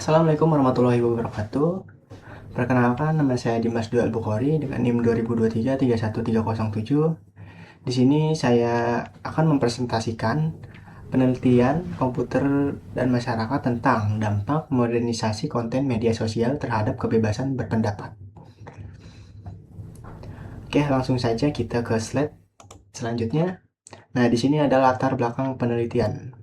Assalamualaikum warahmatullahi wabarakatuh. Perkenalkan, nama saya Dimas Dwi Al-Bukhari dengan NIM 2023 31307. Di sini saya akan mempresentasikan penelitian komputer dan masyarakat tentang dampak modernisasi konten media sosial terhadap kebebasan berpendapat. Oke, langsung saja kita ke slide selanjutnya. Nah, di sini ada latar belakang penelitian.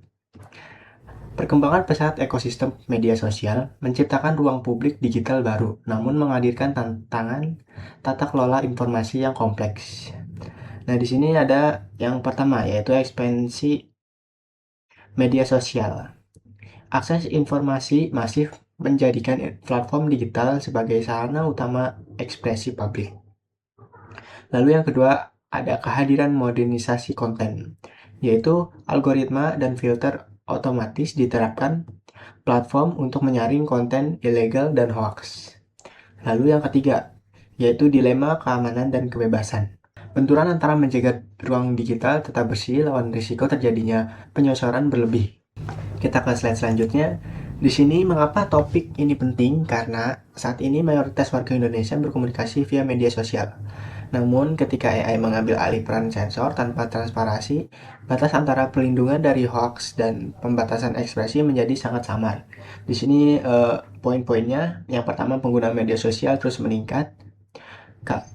Perkembangan pesat ekosistem media sosial menciptakan ruang publik digital baru, namun menghadirkan tantangan tata kelola informasi yang kompleks. Nah, di sini ada yang pertama, yaitu ekspansi media sosial. Akses informasi masif menjadikan platform digital sebagai sarana utama ekspresi publik. Lalu yang kedua, ada kehadiran modernisasi konten, yaitu algoritma dan filter otomatis diterapkan platform untuk menyaring konten ilegal dan hoax. Lalu yang ketiga, yaitu dilema keamanan dan kebebasan. Benturan antara menjaga ruang digital tetap bersih lawan risiko terjadinya penyosoran berlebih. Kita ke slide selanjutnya. Di sini mengapa topik ini penting? Karena saat ini mayoritas warga Indonesia berkomunikasi via media sosial. Namun, ketika AI mengambil alih peran sensor tanpa transparansi, batas antara perlindungan dari hoax dan pembatasan ekspresi menjadi sangat samar. Di sini poin-poinnya, yang pertama pengguna media sosial terus meningkat,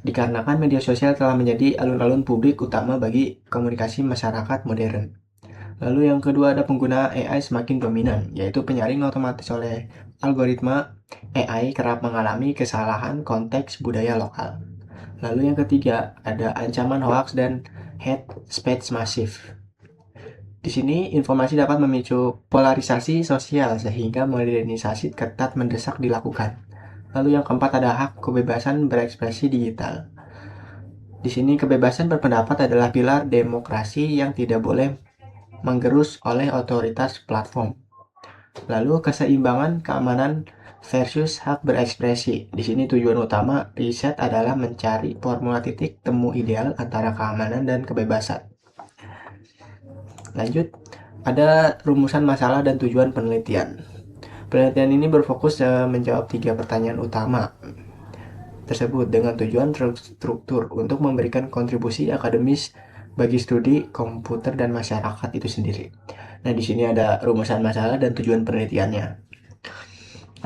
dikarenakan media sosial telah menjadi alun-alun publik utama bagi komunikasi masyarakat modern. Lalu yang kedua ada pengguna AI semakin dominan, yaitu penyaring otomatis oleh algoritma. AI kerap mengalami kesalahan konteks budaya lokal. Lalu yang ketiga, ada ancaman hoax dan hate speech masif. Di sini informasi dapat memicu polarisasi sosial sehingga modernisasi ketat mendesak dilakukan. Lalu yang keempat ada hak kebebasan berekspresi digital. Di sini kebebasan berpendapat adalah pilar demokrasi yang tidak boleh menggerus oleh otoritas platform. Lalu keseimbangan keamanan versus hak berekspresi. Di sini tujuan utama riset adalah mencari formula titik temu ideal antara keamanan dan kebebasan. Lanjut, ada rumusan masalah dan tujuan penelitian. Penelitian ini berfokus menjawab 3 pertanyaan utama tersebut dengan tujuan terstruktur untuk memberikan kontribusi akademis bagi studi komputer dan masyarakat itu sendiri. Nah, di sini ada rumusan masalah dan tujuan penelitiannya.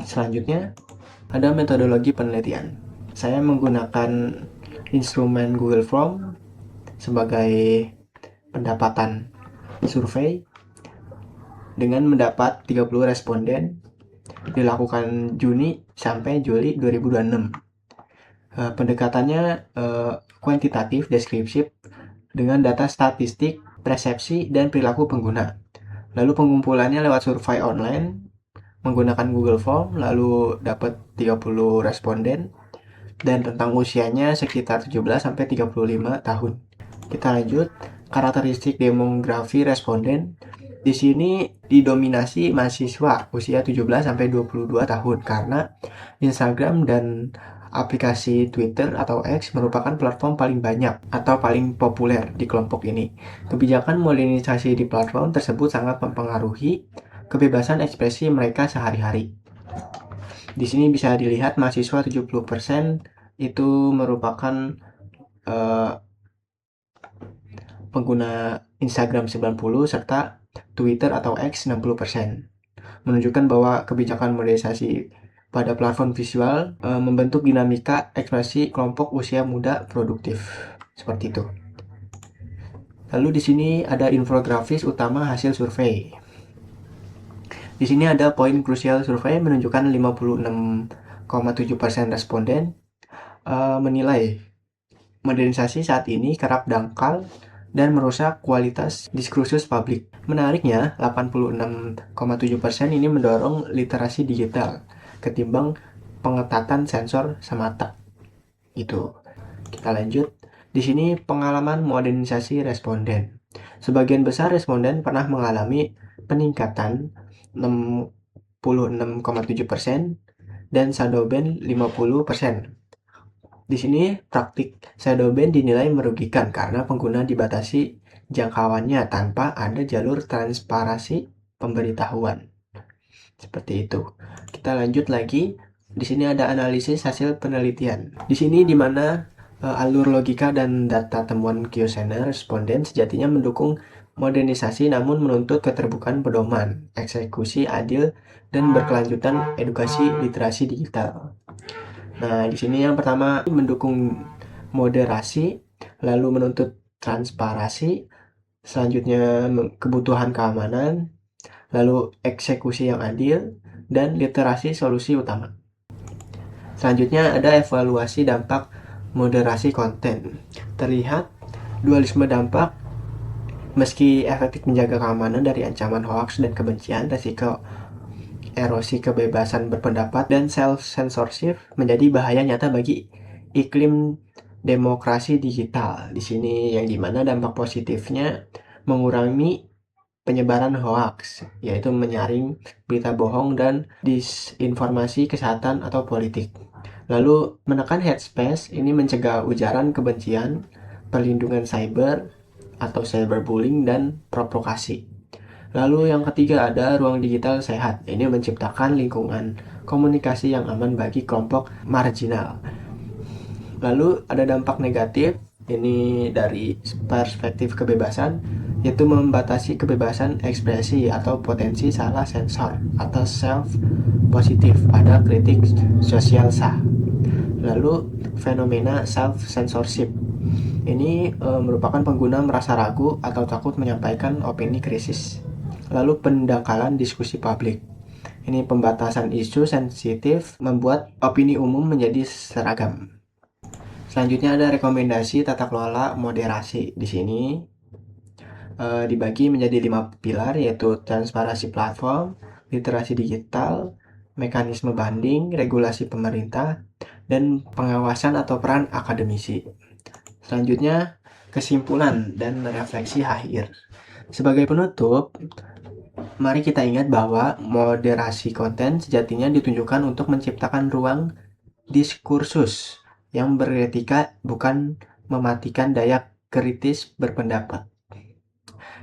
Selanjutnya, ada metodologi penelitian. Saya menggunakan instrumen Google Form sebagai pendapatan survei dengan mendapat 30 responden dilakukan Juni sampai Juli 2026. Pendekatannya kuantitatif, deskriptif dengan data statistik, persepsi, dan perilaku pengguna. Lalu pengumpulannya lewat survei online menggunakan Google Form, lalu dapat 30 responden dan tentang usianya sekitar 17 sampai 35 tahun. Kita lanjut, karakteristik demografi responden. Di sini didominasi mahasiswa usia 17 sampai 22 tahun karena Instagram dan aplikasi Twitter atau X merupakan platform paling banyak atau paling populer di kelompok ini. Kebijakan modernisasi di platform tersebut sangat mempengaruhi kebebasan ekspresi mereka sehari-hari. Di sini bisa dilihat mahasiswa 70% itu merupakan pengguna Instagram 90 serta Twitter atau X 60%. Menunjukkan bahwa kebijakan modernisasi pada platform visual membentuk dinamika ekspresi kelompok usia muda produktif. Seperti itu. Lalu di sini ada infografis utama hasil survei. Di sini ada poin krusial survei menunjukkan 56,7% responden menilai modernisasi saat ini kerap dangkal dan merusak kualitas diskursus publik. Menariknya, 86,7% ini mendorong literasi digital ketimbang pengetatan sensor semata. Itu. Kita lanjut. Di sini pengalaman modernisasi responden. Sebagian besar responden pernah mengalami peningkatan 66,7% dan shadow ban 50%. Di sini praktik shadow ban dinilai merugikan karena pengguna dibatasi jangkauannya tanpa ada jalur transparansi pemberitahuan. Seperti itu. kita lanjut lagi. Di sini ada analisis hasil penelitian. Di sini di mana alur logika dan data temuan kuesioner responden sejatinya mendukung modernisasi namun menuntut keterbukaan pedoman, eksekusi adil, dan berkelanjutan edukasi literasi digital. Nah, di sini yang pertama mendukung moderasi, lalu menuntut transparansi, selanjutnya kebutuhan keamanan, lalu eksekusi yang adil, dan literasi solusi utama. Selanjutnya ada evaluasi dampak moderasi konten. Terlihat dualisme dampak, meski efektif menjaga keamanan dari ancaman hoaks dan kebencian, resiko erosi kebebasan berpendapat dan self-censorship menjadi bahaya nyata bagi iklim demokrasi digital. Di sini yang dimana dampak positifnya mengurangi penyebaran hoaks, yaitu menyaring berita bohong dan disinformasi kesehatan atau politik. Lalu menekan hate speech, ini mencegah ujaran kebencian, perlindungan cyber atau cyberbullying dan provokasi. Lalu yang ketiga ada ruang digital sehat. Ini menciptakan lingkungan komunikasi yang aman bagi kelompok marginal. Lalu ada dampak negatif, ini dari perspektif kebebasan, yaitu membatasi kebebasan ekspresi atau potensi salah sensor atau self positif pada kritik sosial sah. Lalu fenomena self censorship ini merupakan pengguna merasa ragu atau takut menyampaikan opini krisis. Lalu pendangkalan diskusi publik. Ini pembatasan isu sensitif membuat opini umum menjadi seragam. Selanjutnya ada rekomendasi tata kelola moderasi. Di sini dibagi menjadi 5 pilar, yaitu transparansi platform, literasi digital, mekanisme banding, regulasi pemerintah, dan pengawasan atau peran akademisi. Selanjutnya kesimpulan dan refleksi akhir. Sebagai penutup, mari kita ingat bahwa moderasi konten sejatinya ditunjukkan untuk menciptakan ruang diskursus yang beretika, bukan mematikan daya kritis berpendapat.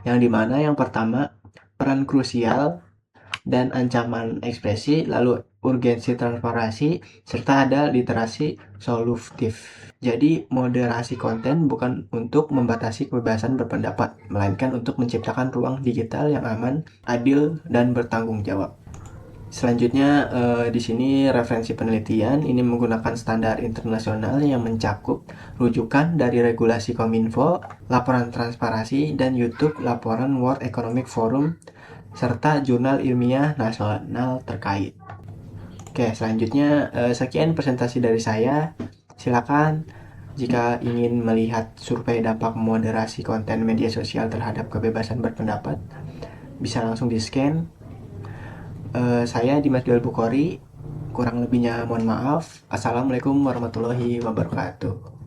Yang dimana yang pertama, peran krusial dan ancaman ekspresi, lalu urgensi transparansi, serta ada literasi solutif. Jadi moderasi konten bukan untuk membatasi kebebasan berpendapat, melainkan untuk menciptakan ruang digital yang aman, adil, dan bertanggung jawab. Selanjutnya di sini referensi penelitian ini menggunakan standar internasional yang mencakup rujukan dari regulasi Kominfo, laporan transparansi, dan YouTube laporan World Economic Forum serta jurnal ilmiah nasional terkait. Oke, selanjutnya sekian presentasi dari saya. Silakan jika ingin melihat survei dampak moderasi konten media sosial terhadap kebebasan berpendapat, bisa langsung di-scan. Saya Dimas Joel Bukhari, kurang lebihnya mohon maaf. Assalamualaikum warahmatullahi wabarakatuh.